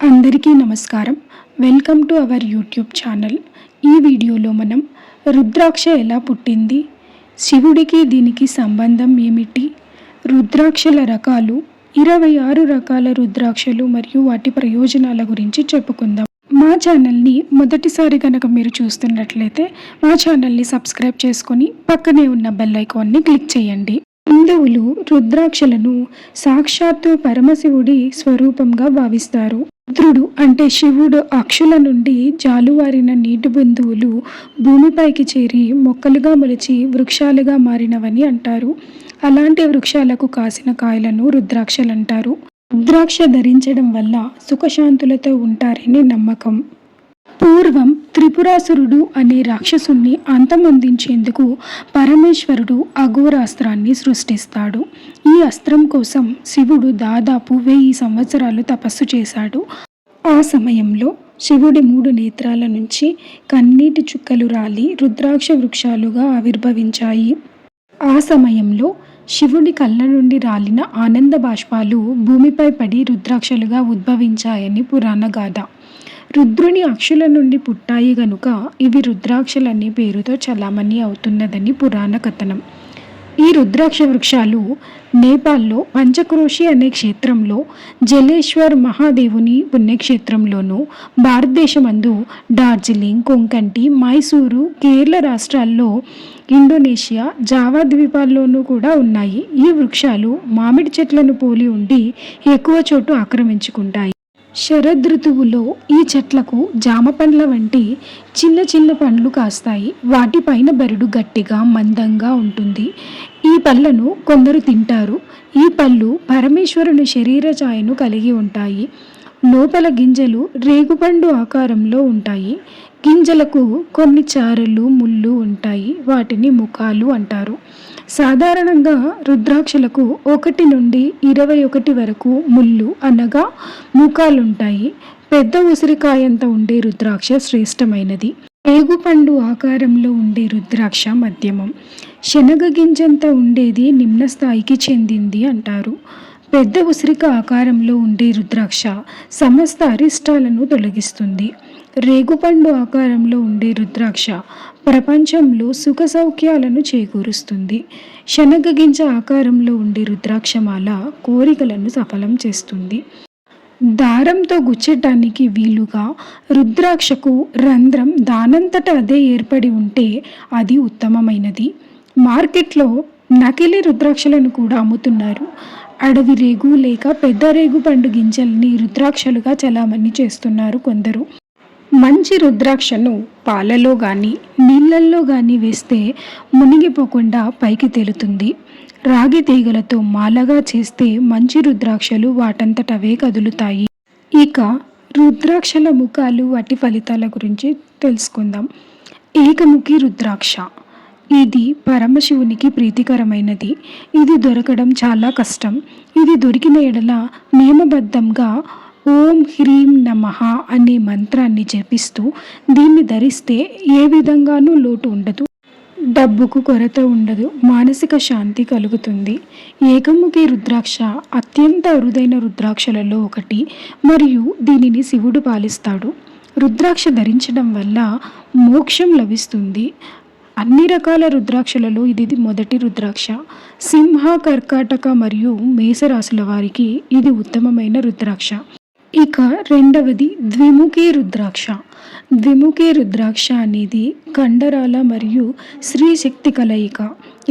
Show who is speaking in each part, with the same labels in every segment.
Speaker 1: అందరికీ నమస్కారం. Welcome to our YouTube channel. ఈ వీడియోలో మనం రుద్రాక్ష ఎలా పుట్టింది, శివుడికి దీనికి సంబంధం ఏమిటి, రుద్రాక్షల రకాలు, 26 రకాల రుద్రాక్షలు మరియు వాటి ప్రయోజనాల గురించి చెప్పుకుందాం. మా ఛానల్ని మొదటిసారి కనుక మీరు చూస్తున్నట్లయితే మా ఛానల్ని సబ్స్క్రైబ్ చేసుకొని పక్కనే ఉన్న బెల్ ఐకాన్ని క్లిక్ చేయండి. హిందువులు రుద్రాక్షలను సాక్షాత్తు పరమశివుడి స్వరూపంగా భావిస్తారు. రుద్రుడు అంటే శివుడు అక్షుల నుండి జాలువారిన నీటి బిందువులు భూమిపైకి చేరి మొక్కలుగా మొలిచి వృక్షాలుగా మారినవని అంటారు. అలాంటి వృక్షాలకు కాసిన కాయలను రుద్రాక్షలంటారు. రుద్రాక్ష ధరించడం వల్ల సుఖశాంతులతో ఉంటారని నమ్మకం. పూర్వం త్రిపురాసురుడు అనే రాక్షసుణ్ణి అంతమొందించేందుకు పరమేశ్వరుడు అఘోరాస్త్రాన్ని సృష్టిస్తాడు. ఈ అస్త్రం కోసం శివుడు దాదాపు 1000 సంవత్సరాలు తపస్సు చేశాడు. ఆ సమయంలో శివుడి 3 నేత్రాల నుంచి కన్నీటి చుక్కలు రాలి రుద్రాక్ష వృక్షాలుగా ఆవిర్భవించాయి. ఆ సమయంలో శివుడి కళ్ళ నుండి రాలిన ఆనంద బాష్పాలు భూమిపై పడి రుద్రాక్షలుగా ఉద్భవించాయని పురాణ గాథ. రుద్రుని అక్షుల నుండి పుట్టాయి గనుక ఇవి రుద్రాక్షలనే పేరుతో చలామణి అవుతున్నదని పురాణ కథనం. ఈ రుద్రాక్ష వృక్షాలు నేపాల్లో పంచక్రోషి అనే క్షేత్రంలో, జలేశ్వర్ మహాదేవుని పుణ్యక్షేత్రంలోనూ, భారతదేశమందు డార్జిలింగ్, కొంకంటి, మైసూరు, కేరళ రాష్ట్రాల్లో, ఇండోనేషియా, జావా ద్వీపాల్లోనూ కూడా ఉన్నాయి. ఈ వృక్షాలు మామిడి చెట్లను పోలి ఉండి ఎక్కువ చోటు ఆక్రమించుకుంటాయి. శరదృతువులో ఈ చెట్లకు జామ పండ్ల వంటి చిన్న చిన్న పండ్లు కాస్తాయి. వాటిపైన బెరడు గట్టిగా మందంగా ఉంటుంది. ఈ పళ్ళను కొందరు తింటారు. ఈ పళ్ళు పరమేశ్వరుని శరీర ఛాయను కలిగి ఉంటాయి. లోపల గింజలు రేగుపండు ఆకారంలో ఉంటాయి. గింజలకు కొన్ని చారలు, ముళ్ళు ఉంటాయి. వాటిని ముఖాలు అంటారు. సాధారణంగా రుద్రాక్షలకు 1 నుండి 21 వరకు ముళ్ళు అనగా ముఖాలుంటాయి. పెద్ద ఉసిరికాయంత ఉండే రుద్రాక్ష శ్రేష్టమైనది. రేగుపండు ఆకారంలో ఉండే రుద్రాక్ష మధ్యమం. శనగ గింజంత ఉండేది నిమ్న స్థాయికి చెందింది అంటారు. పెద్ద ఉసిరిక ఆకారంలో ఉండే రుద్రాక్ష సమస్త అరిష్టాలను తొలగిస్తుంది. రేగుపండు ఆకారంలో ఉండే రుద్రాక్ష ప్రపంచంలో సుఖ సౌఖ్యాలను చేకూరుస్తుంది. శనగ గింజ ఆకారంలో ఉండే రుద్రాక్షమాల కోరికలను సఫలం చేస్తుంది. దారంతో గుచ్చటానికి వీలుగా రుద్రాక్షకు రంధ్రం దానంతట అదే ఏర్పడి ఉంటే అది ఉత్తమమైనది. మార్కెట్లో నకిలీ రుద్రాక్షలను కూడా అమ్ముతున్నారు. అడవి రేగు లేక పెద్ద రేగు పండు గింజల్ని రుద్రాక్షలుగా చలామణి చేస్తున్నారు కొందరు. మంచి రుద్రాక్షను పాలలో కానీ నీళ్ళల్లో కానీ వేస్తే మునిగిపోకుండా పైకి తేలుతుంది. రాగి తీగలతో మాలగా చేస్తే మంచి రుద్రాక్షలు వాటంతటవే కదులుతాయి. ఇక రుద్రాక్షల ముఖాలు, వాటి ఫలితాల గురించి తెలుసుకుందాం. ఏకముఖి రుద్రాక్ష. ఇది పరమశివునికి ప్రీతికరమైనది. ఇది దొరకడం చాలా కష్టం. ఇది దొరికిన ఎడల నియమబద్ధంగా ఓం హ్రీం నమః అనే మంత్రాన్ని జపిస్తూ దీన్ని ధరిస్తే ఏ విధంగానూ లోటు ఉండదు. డబ్బుకు కొరత ఉండదు. మానసిక శాంతి కలుగుతుంది. ఏకముఖి రుద్రాక్ష అత్యంత అరుదైన రుద్రాక్షలలో ఒకటి మరియు దీనిని శివుడు పాలిస్తాడు. రుద్రాక్ష ధరించడం వల్ల మోక్షం లభిస్తుంది. అన్ని రకాల రుద్రాక్షలలో ఇది మొదటి రుద్రాక్ష. సింహ, కర్కాటక మరియు మేషరాశుల వారికి ఇది ఉత్తమమైన రుద్రాక్ష. ఇక రెండవది ద్విముఖి రుద్రాక్ష. ద్విముఖి రుద్రాక్ష అనేది కండరాల మరియు స్త్రీ శక్తి కలయిక.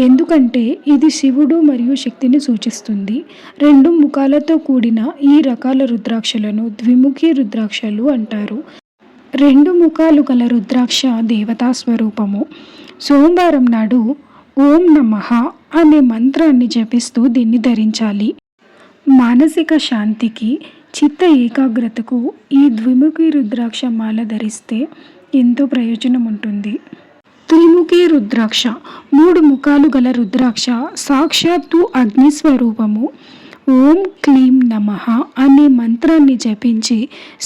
Speaker 1: ఎందుకంటే ఇది శివుడు మరియు శక్తిని సూచిస్తుంది. 2 ముఖాలతో కూడిన ఈ రకాల రుద్రాక్షలను ద్విముఖి రుద్రాక్షలు అంటారు. 2 ముఖాలు గల రుద్రాక్ష దేవతా స్వరూపము. సోమవారం నాడు ఓం నమః అనే మంత్రాన్ని జపిస్తూ దీన్ని ధరించాలి. మానసిక శాంతికి, చిత్త ఏకాగ్రతకు ఈ ద్విముఖి రుద్రాక్ష మాల ధరిస్తే ఎంతో ప్రయోజనం ఉంటుంది. త్రిముఖి రుద్రాక్ష. 3 ముఖాలు గల రుద్రాక్ష సాక్షాత్తు అగ్నిస్వరూపము. ఓం క్లీం నమః అనే మంత్రాన్ని జపించి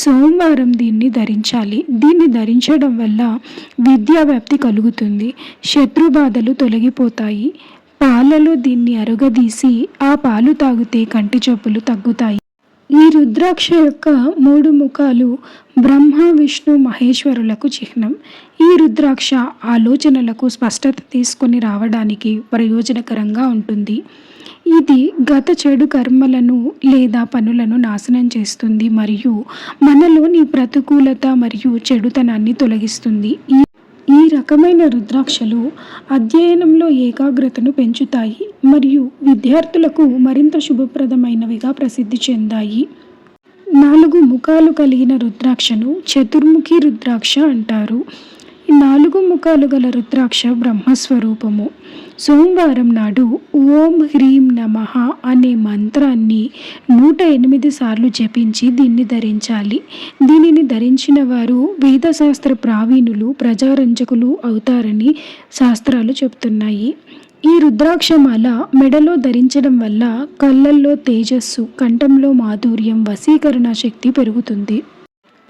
Speaker 1: సోమవారం దీన్ని ధరించాలి. దీన్ని ధరించడం వల్ల విద్యా వ్యాప్తి కలుగుతుంది. శత్రుబాధలు తొలగిపోతాయి. పాలలో దీన్ని అరుగదీసి ఆ పాలు తాగితే కంటి జబ్బులు తగ్గుతాయి. ఈ రుద్రాక్ష యొక్క 3 ముఖాలు బ్రహ్మ విష్ణు మహేశ్వరులకు చిహ్నం. ఈ రుద్రాక్ష ఆలోచనలకు స్పష్టత తీసుకొని రావడానికి ప్రయోజనకరంగా ఉంటుంది. ఇది గత చెడు కర్మలను లేదా పనులను నాశనం చేస్తుంది మరియు మనలోని ప్రతికూలత మరియు చెడుతనాన్ని తొలగిస్తుంది. ఈ రకమైన రుద్రాక్షలు అధ్యయనంలో ఏకాగ్రతను పెంచుతాయి మరియు విద్యార్థులకు మరింత శుభప్రదమైనవిగా ప్రసిద్ధి చెందాయి. 4 ముఖాలు కలిగిన రుద్రాక్షను చతుర్ముఖి రుద్రాక్ష అంటారు. ఈ 4 ముఖాలు గల రుద్రాక్ష బ్రహ్మస్వరూపము. సోమవారం నాడు ఓం హ్రీం నమః అనే మంత్రాన్ని 108 సార్లు జపించి దీన్ని ధరించాలి. దీనిని ధరించిన వారు వేదశాస్త్ర ప్రావీణులు, ప్రజారంజకులు అవుతారని శాస్త్రాలు చెబుతున్నాయి. ఈ రుద్రాక్షమాల మెడలో ధరించడం వల్ల కళ్ళల్లో తేజస్సు, కంఠంలో మాధుర్యం, వశీకరణ శక్తి పెరుగుతుంది.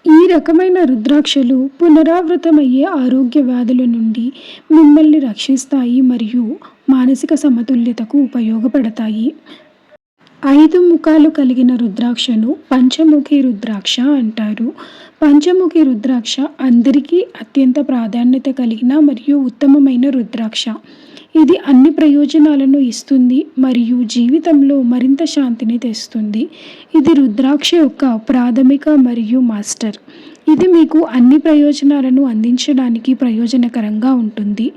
Speaker 1: ఈ రకమైన రుద్రాక్షలు పునరావృతమయ్యే ఆరోగ్య వ్యాధుల నుండి మిమ్మల్ని రక్షిస్తాయి మరియు మానసిక సమతుల్యతకు ఉపయోగపడతాయి. 5 ముఖాలు కలిగిన రుద్రాక్షను పంచముఖి రుద్రాక్ష అంటారు. పంచముఖి రుద్రాక్ష అందరికీ అత్యంత ప్రాధాన్యత కలిగిన మరియు ఉత్తమమైన రుద్రాక్ష. ఇది అన్ని ప్రయోజనాలను ఇస్తుంది మరియు జీవితంలో మరింత శాంతిని తెస్తుంది. ఇది రుద్రాక్ష యొక్క ప్రాథమిక మరియు మాస్టర్. ఇది మీకు అన్ని ప్రయోజనాలను అందించడానికి ప్రయోజనకరంగా ఉంటుంది.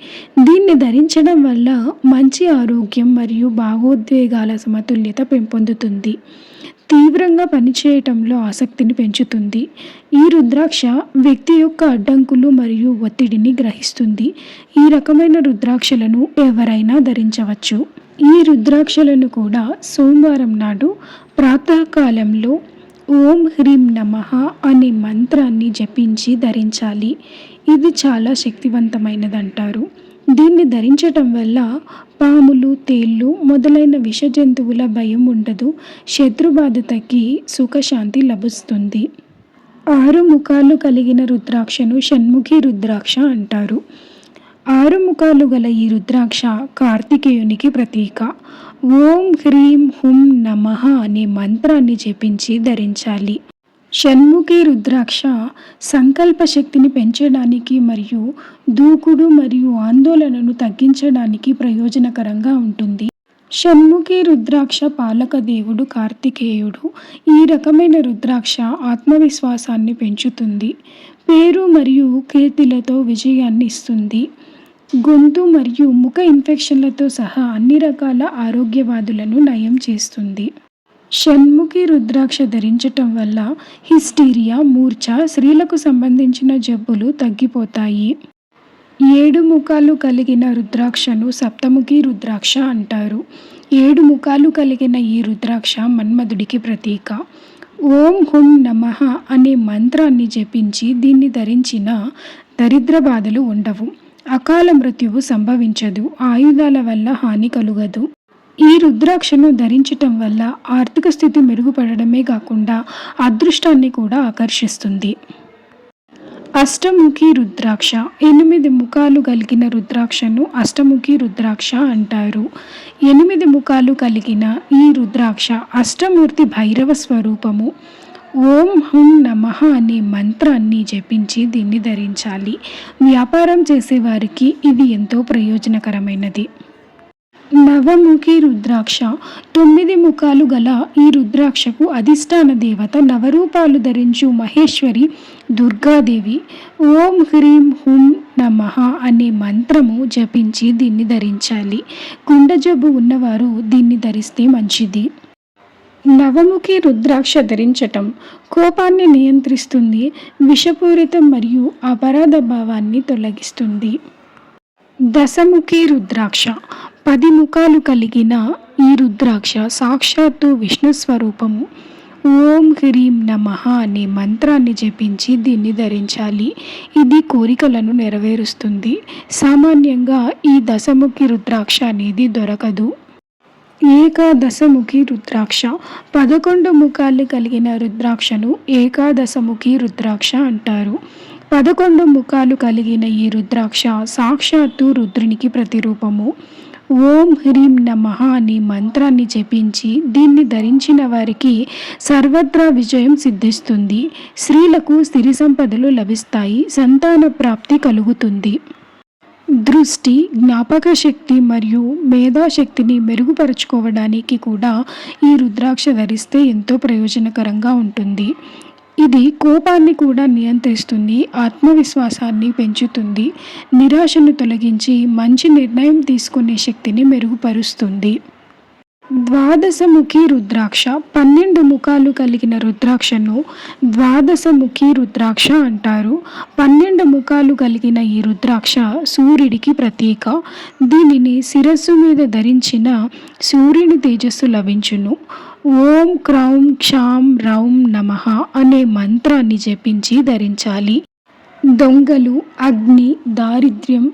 Speaker 1: దీన్ని ధరించడం వల్ల మంచి ఆరోగ్యం మరియు భావోద్వేగాల సమతుల్యత పెంపొందుతుంది. తీవ్రంగా పనిచేయటంలో ఆసక్తిని పెంచుతుంది. ఈ రుద్రాక్ష వ్యక్తి యొక్క అడ్డంకులు మరియు ఒత్తిడిని గ్రహిస్తుంది. ఈ రకమైన రుద్రాక్షలను ఎవరైనా ధరించవచ్చు. ఈ రుద్రాక్షలను కూడా సోమవారం నాడు ప్రాతకాలంలో ఓం హ్రీం నమః అనే మంత్రాన్ని జపించి ధరించాలి. ఇది చాలా శక్తివంతమైనదంటారు. దీన్ని ధరించటం వల్ల పాములు, తేళ్ళు మొదలైన విష జంతువుల భయం ఉండదు. శత్రుబాధ తగ్గి సుఖశాంతి లభిస్తుంది. 6 ముఖాలు కలిగిన రుద్రాక్షను షణ్ముఖి రుద్రాక్ష అంటారు. 6 ముఖాలు గల ఈ రుద్రాక్ష కార్తికేయునికి ప్రతీక. ఓం హ్రీం హుం నమః అనే మంత్రాన్ని జపించి ధరించాలి. షణ్ముఖి రుద్రాక్ష సంకల్ప శక్తిని పెంచడానికి మరియు దూకుడు మరియు ఆందోళనను తగ్గించడానికి ప్రయోజనకరంగా ఉంటుంది. షణ్ముఖి రుద్రాక్ష పాలక దేవుడు కార్తికేయుడు. ఈ రకమైన రుద్రాక్ష ఆత్మవిశ్వాసాన్ని పెంచుతుంది. పేరు మరియు కీర్తిలతో విజయాన్ని ఇస్తుంది. గొంతు మరియు ముఖ ఇన్ఫెక్షన్లతో సహా అన్ని రకాల ఆరోగ్యవాదులను నయం చేస్తుంది. షణ్ముఖి రుద్రాక్ష ధరించటం వల్ల హిస్టీరియా, మూర్ఛ, స్త్రీలకు సంబంధించిన జబ్బులు తగ్గిపోతాయి. 7 ముఖాలు కలిగిన రుద్రాక్షను సప్తముఖి రుద్రాక్ష అంటారు. 7 ముఖాలు కలిగిన ఈ రుద్రాక్ష మన్మధుడికి ప్రతీక. ఓం హుం నమః అనే మంత్రాన్ని జపించి దీన్ని ధరించిన దరిద్ర బాధలు ఉండవు. అకాల మృత్యువు సంభవించదు. ఆయుధాల వల్ల హాని కలుగదు. ఈ రుద్రాక్షను ధరించటం వల్ల ఆర్థిక స్థితి మెరుగుపడడమే కాకుండా అదృష్టాన్ని కూడా ఆకర్షిస్తుంది. అష్టముఖి రుద్రాక్ష 8 ముఖాలు కలిగిన రుద్రాక్షను అష్టముఖి రుద్రాక్ష అంటారు. 8 ముఖాలు కలిగిన ఈ రుద్రాక్ష అష్టమూర్తి భైరవ స్వరూపము. ఓం హుం నమః అనే మంత్రాన్ని జపించి దీన్ని ధరించాలి. వ్యాపారం చేసేవారికి ఇది ఎంతో ప్రయోజనకరమైనది. నవముఖి రుద్రాక్ష 9 ముఖాలు గల ఈ రుద్రాక్షకు అధిష్టాన దేవత నవరూపాలు ధరించు మహేశ్వరి దుర్గాదేవి. ఓం హ్రీం హుం నమః అనే మంత్రము జపించి దీన్ని ధరించాలి. గుండె జబ్బు ఉన్నవారు దీన్ని ధరిస్తే మంచిది. నవముఖి రుద్రాక్ష ధరించటం కోపాన్ని నియంత్రిస్తుంది. విషపూరితం మరియు అపరాధ భావాన్ని తొలగిస్తుంది. దశముఖి రుద్రాక్ష 10 ముఖాలు కలిగిన ఈ రుద్రాక్ష సాక్షాత్తు విష్ణు స్వరూపము. ఓం హ్రీం నమః అనే మంత్రాన్ని జపించి దీన్ని ధరించాలి. ఇది కోరికలను నెరవేరుస్తుంది. సామాన్యంగా ఈ దశముఖి రుద్రాక్ష అనేది దొరకదు. ఏకాదశముఖి రుద్రాక్ష 11 ముఖాలు కలిగిన రుద్రాక్షను ఏకాదశముఖి రుద్రాక్ష అంటారు. 11 ముఖాలు కలిగిన ఈ రుద్రాక్ష సాక్షాత్తు రుద్రునికి ప్రతిరూపము. ఓం హ్రీం నమః అనే మంత్రాన్ని జపించి దీన్ని ధరించిన వారికి సర్వత్రా విజయం సిద్ధిస్తుంది. స్త్రీలకు సిరి సంపదలు లభిస్తాయి. సంతాన ప్రాప్తి కలుగుతుంది. దృష్టి, జ్ఞాపక శక్తి మరియు మేధాశక్తిని మెరుగుపరుచుకోవడానికి కూడా ఈ రుద్రాక్ష ధరిస్తే ఎంతో ప్రయోజనకరంగా ఉంటుంది. ఇది కోపాన్ని కూడా నియంత్రిస్తుంది. ఆత్మవిశ్వాసాన్ని పెంచుతుంది. నిరాశను తొలగించి మంచి నిర్ణయం తీసుకునే శక్తిని మెరుగుపరుస్తుంది. ద్వాదశముఖి రుద్రాక్ష 12 ముఖాలు కలిగిన రుద్రాక్షను ద్వాదశముఖి రుద్రాక్ష అంటారు. 12 ముఖాలు కలిగిన ఈ రుద్రాక్ష సూర్యుడికి ప్రతీక. దీనిని శిరస్సు మీద ధరించిన సూర్యుని తేజస్సు లభించును. ఓం క్రౌం క్షాం రౌం నమః అనే మంత్రాన్ని జపించి ధరించాలి. దొంగలు, అగ్ని, దారిద్ర్యం,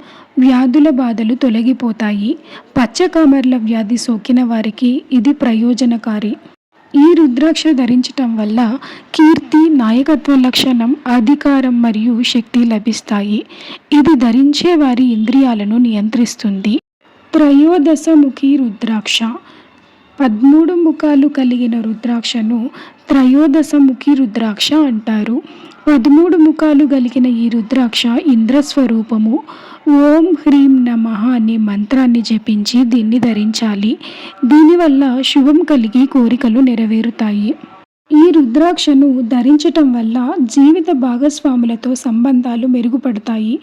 Speaker 1: వ్యాధుల బాధలు తొలగిపోతాయి. పచ్చకామెర్ల వ్యాధి సోకిన వారికి ఇది ప్రయోజనకారి. ఈ రుద్రాక్ష ధరించటం వల్ల కీర్తి, నాయకత్వ లక్షణం, అధికారం మరియు శక్తి లభిస్తాయి. ఇది ధరించే వారి ఇంద్రియాలను నియంత్రిస్తుంది. త్రయోదశముఖి రుద్రాక్ష 13 ముఖాలు కలిగిన రుద్రాక్షను త్రయోదశముఖి రుద్రాక్ష అంటారు. 13 ముఖాలు కలిగిన ఈ రుద్రాక్ష ఇంద్రస్వరూపము. ఓం హ్రీం నమః అనే మంత్రాన్ని జపించి దీన్ని ధరించాలి. దీనివల్ల శుభం కలిగి కోరికలు నెరవేరుతాయి. ఈ రుద్రాక్షను ధరించటం వల్ల జీవిత భాగస్వాములతో సంబంధాలు మెరుగుపడతాయి.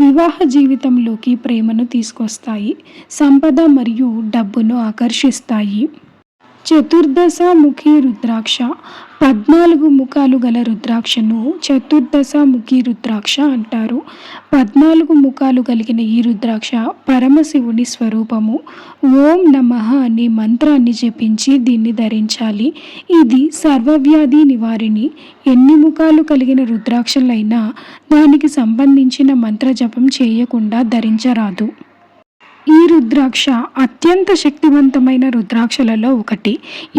Speaker 1: వివాహ జీవితంలోకి ప్రేమను తీసుకొస్తాయి. సంపద మరియు డబ్బును ఆకర్షిస్తాయి. చతుర్దశముఖి రుద్రాక్ష 14 ముఖాలు గల రుద్రాక్షను చతుర్దశముఖి రుద్రాక్ష అంటారు. 14 ముఖాలు కలిగిన ఈ రుద్రాక్ష పరమశివుని స్వరూపము. ఓం నమః అనే మంత్రాన్ని జపించి దీన్ని ధరించాలి. ఇది సర్వవ్యాధి నివారిణి. ఎన్ని ముఖాలు కలిగిన రుద్రాక్షలైనా దానికి సంబంధించిన మంత్ర జపం చేయకుండా ధరించరాదు. ఈ రుద్రాక్ష అత్యంత శక్తివంతమైన రుద్రాక్షలలో ఒకటి.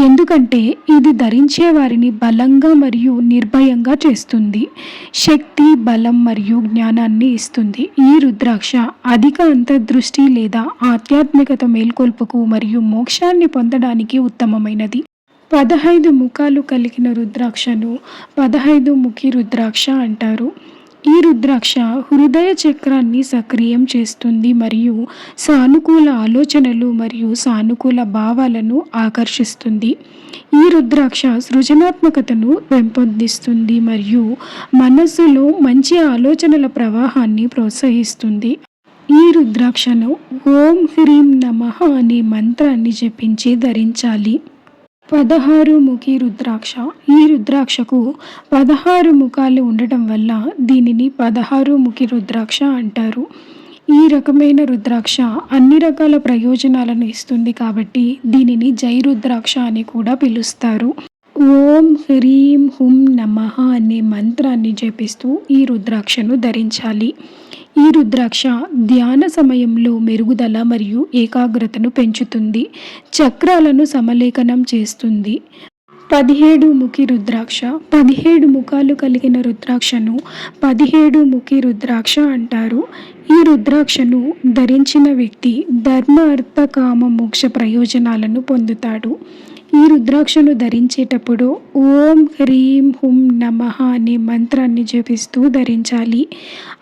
Speaker 1: ఎందుకంటే ఇది ధరించే వారిని బలంగా మరియు నిర్భయంగా చేస్తుంది. శక్తి, బలం మరియు జ్ఞానాన్ని ఇస్తుంది. ఈ రుద్రాక్ష అధిక అంతర్దృష్టి లేదా ఆధ్యాత్మికత మేల్కొల్పుకు మరియు మోక్షాన్ని పొందడానికి ఉత్తమమైనది. 15 ముఖాలు కలిగిన రుద్రాక్షను 15 ముఖి రుద్రాక్ష అంటారు. ఈ రుద్రాక్ష హృదయ చక్రాన్ని సక్రియం చేస్తుంది మరియు సానుకూల ఆలోచనలు మరియు సానుకూల భావాలను ఆకర్షిస్తుంది. ఈ రుద్రాక్ష సృజనాత్మకతను పెంపొందిస్తుంది మరియు మనస్సులో మంచి ఆలోచనల ప్రవాహాన్ని ప్రోత్సహిస్తుంది. ఈ రుద్రాక్షను ఓం హ్రీం నమః అనే మంత్రాన్ని జపించి ధరించాలి. 16 ముఖి రుద్రాక్ష. ఈ రుద్రాక్షకు 16 ముఖాలు ఉండటం వల్ల దీనిని 16 ముఖి రుద్రాక్ష అంటారు. ఈ రకమైన రుద్రాక్ష అన్ని రకాల ప్రయోజనాలను ఇస్తుంది కాబట్టి దీనిని జై రుద్రాక్ష అని కూడా పిలుస్తారు. ఓం హ్రీం హుం నమః అనే మంత్రాన్ని జపిస్తూ ఈ రుద్రాక్షను ధరించాలి. ఈ రుద్రాక్ష ధ్యాన సమయంలో మెరుగుదల మరియు ఏకాగ్రతను పెంచుతుంది. చక్రాలను సమలేఖనం చేస్తుంది. 17 ముఖి రుద్రాక్ష. 17 ముఖాలు కలిగిన రుద్రాక్షను 17 ముఖి రుద్రాక్ష అంటారు. ఈ రుద్రాక్షను ధరించిన వ్యక్తి ధర్మ, అర్థ, కామ, మోక్ష ప్రయోజనాలను పొందుతాడు. ఈ రుద్రాక్షను ధరించేటప్పుడు ఓం హ్రీం హుం నమః అనే మంత్రాన్ని జపిస్తూ ధరించాలి.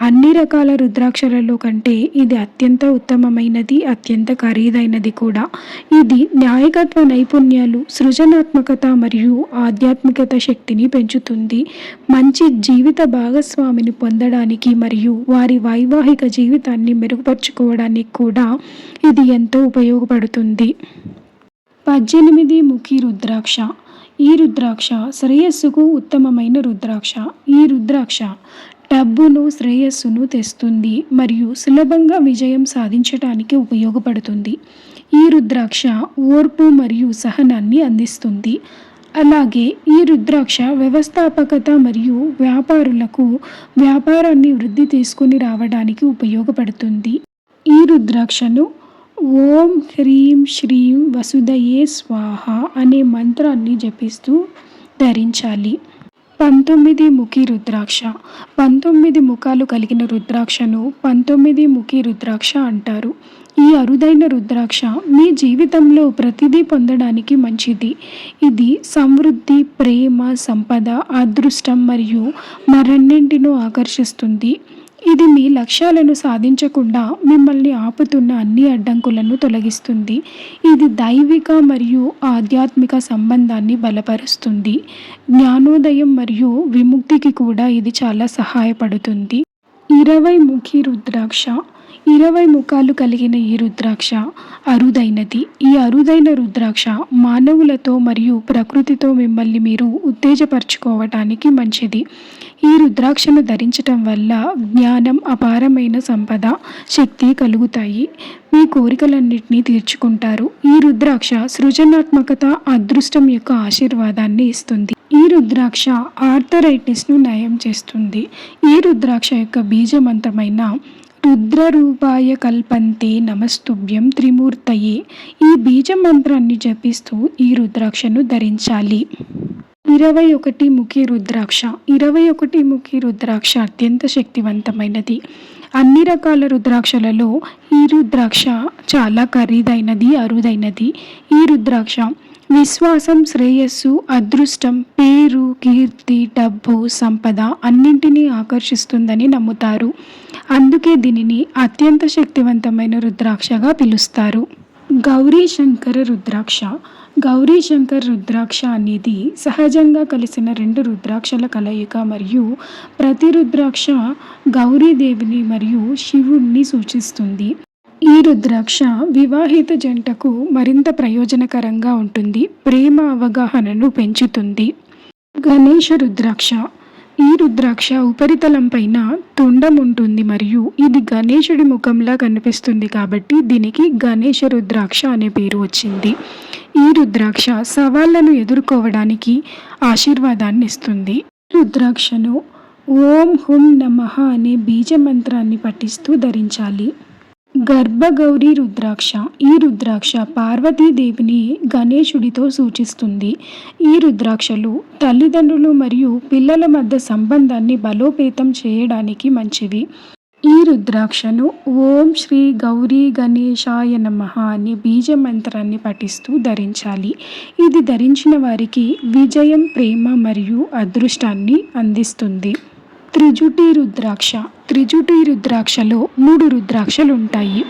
Speaker 1: అన్ని రకాల రుద్రాక్షలలో కంటే ఇది అత్యంత ఉత్తమమైనది, అత్యంత ఖరీదైనది కూడా. ఇది నాయకత్వ నైపుణ్యాలు, సృజనాత్మకత మరియు ఆధ్యాత్మికత శక్తిని పెంచుతుంది. మంచి జీవిత భాగస్వామిని పొందడానికి మరియు వారి వైవాహిక జీవితాన్ని మెరుగుపరుచుకోవడానికి కూడా ఇది ఎంతో ఉపయోగపడుతుంది. 18 ముఖి రుద్రాక్ష. ఈ రుద్రాక్ష శ్రేయస్సుకు ఉత్తమమైన రుద్రాక్ష. ఈ రుద్రాక్ష డబ్బును, శ్రేయస్సును తెస్తుంది మరియు సులభంగా విజయం సాధించడానికి ఉపయోగపడుతుంది. ఈ రుద్రాక్ష ఓర్పు మరియు సహనాన్ని అందిస్తుంది. అలాగే ఈ రుద్రాక్ష వ్యవస్థాపకత మరియు వ్యాపారులకు వ్యాపారాన్ని వృద్ధి తీసుకుని రావడానికి ఉపయోగపడుతుంది. ఈ రుద్రాక్షను ఓం హ్రీం శ్రీం వసుదయే స్వాహ అనే మంత్రాన్ని జపిస్తూ ధరించాలి. 19 ముఖి రుద్రాక్ష. 19 ముఖాలు కలిగిన రుద్రాక్షను 19 ముఖి రుద్రాక్ష అంటారు. ఈ అరుదైన రుద్రాక్ష మీ జీవితంలో ప్రతిదీ పొందడానికి మంచిది. ఇది సమృద్ధి, ప్రేమ, సంపద, అదృష్టం మరియు మరెన్నింటినో ఆకర్షిస్తుంది. ఇది మీ లక్ష్యాలను సాధించకుండా మిమ్మల్ని ఆపుతున్న అన్ని అడ్డంకులను తొలగిస్తుంది. ఇది దైవిక మరియు ఆధ్యాత్మిక సంబంధాన్ని బలపరుస్తుంది. జ్ఞానోదయం మరియు విముక్తికి కూడా ఇది చాలా సహాయపడుతుంది. 20 ముఖి రుద్రాక్ష. 20 ముఖాలు కలిగిన ఈ రుద్రాక్ష అరుదైనది. ఈ అరుదైన రుద్రాక్ష మానవులతో మరియు ప్రకృతితో మిమ్మల్ని మీరు ఉత్తేజపరచుకోవటానికి మంచిది. ఈ రుద్రాక్షను ధరించటం వల్ల జ్ఞానం, అపారమైన సంపద, శక్తి కలుగుతాయి. మీ కోరికలన్నింటినీ తీర్చుకుంటారు. ఈ రుద్రాక్ష సృజనాత్మకత, అదృష్టం యొక్క ఆశీర్వాదాన్ని ఇస్తుంది. ఈ రుద్రాక్ష ఆర్థరైటిస్ను నయం చేస్తుంది. ఈ రుద్రాక్ష యొక్క బీజమంత్రమైన రుద్రరూపాయ కల్పంతే నమస్తుభ్యం త్రిమూర్తయే, ఈ బీజ మంత్రాన్ని జపిస్తూ ఈ రుద్రాక్షను ధరించాలి. 21 ముఖి రుద్రాక్ష. 21 ముఖి రుద్రాక్ష అత్యంత శక్తివంతమైనది. అన్ని రకాల రుద్రాక్షలలో ఈ రుద్రాక్ష చాలా ఖరీదైనది, అరుదైనది. ఈ రుద్రాక్ష విశ్వాసం, శ్రేయస్సు, అదృష్టం, పేరు, కీర్తి, డబ్బు, సంపద అన్నింటినీ ఆకర్షిస్తుందని నమ్ముతారు. అందుకే దీనిని అత్యంత శక్తివంతమైన రుద్రాక్షగా పిలుస్తారు. గౌరీ శంకర రుద్రాక్ష. గౌరీ శంకర్ రుద్రాక్ష అనేది సహజంగా కలిసిన 2 రుద్రాక్షల కలయిక మరియు ప్రతి రుద్రాక్ష గౌరీదేవిని మరియు శివుణ్ణి సూచిస్తుంది. ఈ రుద్రాక్ష వివాహిత జంటకు మరింత ప్రయోజనకరంగా ఉంటుంది. ప్రేమ అవగాహనను పెంచుతుంది. గణేష రుద్రాక్ష. ఈ రుద్రాక్ష ఉపరితలం పైన తొండం ఉంటుంది మరియు ఇది గణేశుడి ముఖంలా కనిపిస్తుంది కాబట్టి దీనికి గణేష రుద్రాక్ష అనే పేరు వచ్చింది. ఈ రుద్రాక్ష సవాళ్లను ఎదుర్కోవడానికి ఆశీర్వాదాన్ని ఇస్తుంది. రుద్రాక్షను ఓం హుం నమః అనే బీజ మంత్రాన్ని పఠిస్తూ ధరించాలి. గర్భగౌరి రుద్రాక్ష. ఈ రుద్రాక్ష పార్వతీదేవిని గణేశుడితో సూచిస్తుంది. ఈ రుద్రాక్షలు తల్లిదండ్రులు మరియు పిల్లల మధ్య సంబంధాన్ని బలోపేతం చేయడానికి మంచివి. ఈ రుద్రాక్షను ఓం శ్రీ గౌరీ గణేశాయ నమః అనే బీజ మంత్రాన్ని పఠిస్తూ ధరించాలి. ఇది ధరించిన వారికి విజయం, ప్రేమ మరియు అదృష్టాన్ని అందిస్తుంది. త్రిజుటి రుద్రాక్ష. త్రిజుటి రుద్రాక్షలో 3 రుద్రాక్షలు ఉంటాయి.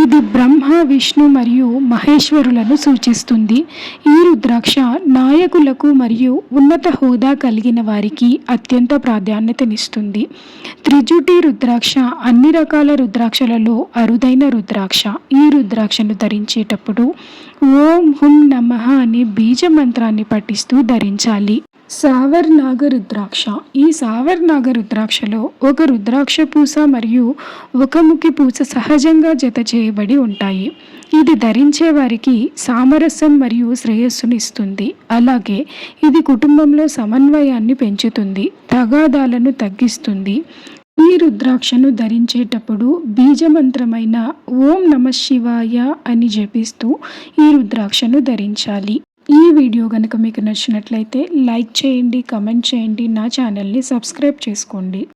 Speaker 1: ఇది బ్రహ్మ, విష్ణు మరియు మహేశ్వరులను సూచిస్తుంది. ఈ రుద్రాక్ష నాయకులకు మరియు ఉన్నత హోదా కలిగిన వారికి అత్యంత ప్రాధాన్యతనిస్తుంది. త్రిజుటి రుద్రాక్ష అన్ని రకాల రుద్రాక్షలలో అరుదైన రుద్రాక్ష. ఈ రుద్రాక్షను ధరించేటప్పుడు ఓం హుం నమః అనే బీజ మంత్రాన్ని పఠిస్తూ ధరించాలి. సావర్నాగ రుద్రాక్ష. ఈ సావర్నాగ రుద్రాక్షలో ఒక రుద్రాక్ష పూస మరియు ఒక ముఖి పూస సహజంగా జత చేయబడి ఉంటాయి. ఇది ధరించే వారికి సామరస్యం మరియు శ్రేయస్సును ఇస్తుంది. అలాగే ఇది కుటుంబంలో సమన్వయాన్ని పెంచుతుంది, తగాదాలను తగ్గిస్తుంది. ఈ రుద్రాక్షను ధరించేటప్పుడు బీజమంత్రమైన ఓం నమః శివాయ అని జపిస్తూ ఈ రుద్రాక్షను ధరించాలి. ఈ వీడియో కనుక మీకు నచ్చినట్లయితే లైక్ చేయండి, కమెంట్ చేయండి, నా ఛానల్ని సబ్స్క్రైబ్ చేసుకోండి.